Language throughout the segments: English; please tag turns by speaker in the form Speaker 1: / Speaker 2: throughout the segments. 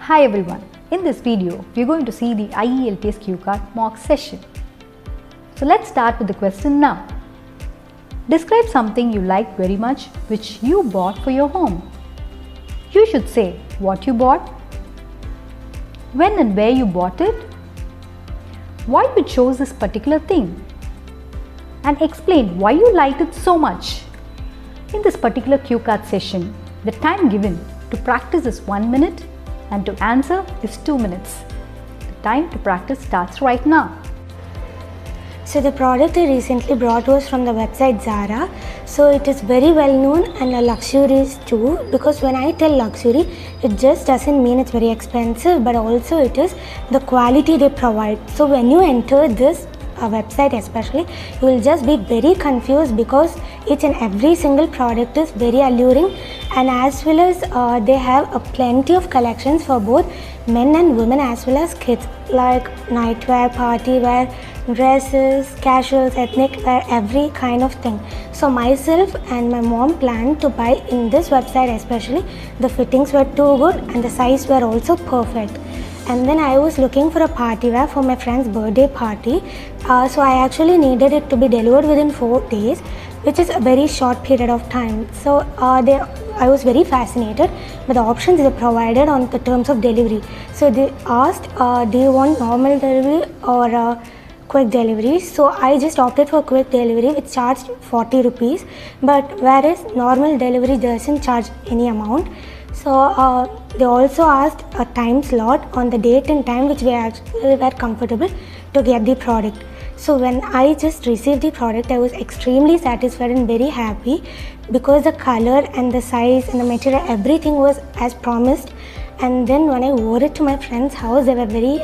Speaker 1: Hi everyone, in this video we are going to see the IELTS cue card mock session. So let's start with the question now. Describe something you like very much which you bought for your home. You should say what you bought, when and where you bought it, why you chose this particular thing, and explain why you liked it so much. In this particular cue card session, the time given to practice is 1 minute and to answer is 2 minutes. The time to practice starts right now.
Speaker 2: So the product I recently brought was from the website Zara. So it is very well known and a luxurious too, because when I tell luxury, it just doesn't mean it's very expensive, but also it is the quality they provide. So when you enter this website especially, you will just be very confused because each and every single product is very alluring, and as well as they have a plenty of collections for both men and women as well as kids, like nightwear, party wear, dresses, casuals, ethnic wear, every kind of thing. So myself and my mom planned to buy in this website especially. The fittings were too good and the size were also perfect. And then I was looking for a party wear for my friend's birthday party. So I actually needed it to be delivered within 4 days, which is a very short period of time. So I was very fascinated with the options they provided on the terms of delivery. So they asked, do you want normal delivery or quick delivery? So I just opted for quick delivery, which charged 40 rupees, but whereas normal delivery doesn't charge any amount. So they also asked a time slot on the date and time which we actually were comfortable to get the product. So when I just received the product, I was extremely satisfied and very happy because the color and the size and the material, everything was as promised. And then when I wore it to my friend's house, they were very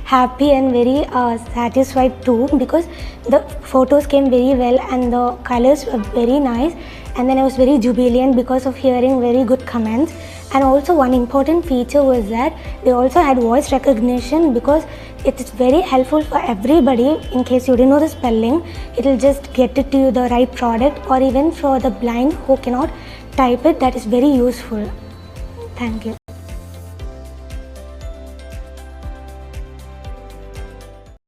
Speaker 2: happy and very satisfied too, because the photos came very well and the colors were very nice. And then I was very jubilant because of hearing very good comments. And also one important feature was that they also had voice recognition, because it is very helpful for everybody. In case you didn't know the spelling, it will just get it to you the right product, or even for the blind who cannot type it, that is very useful. Thank you.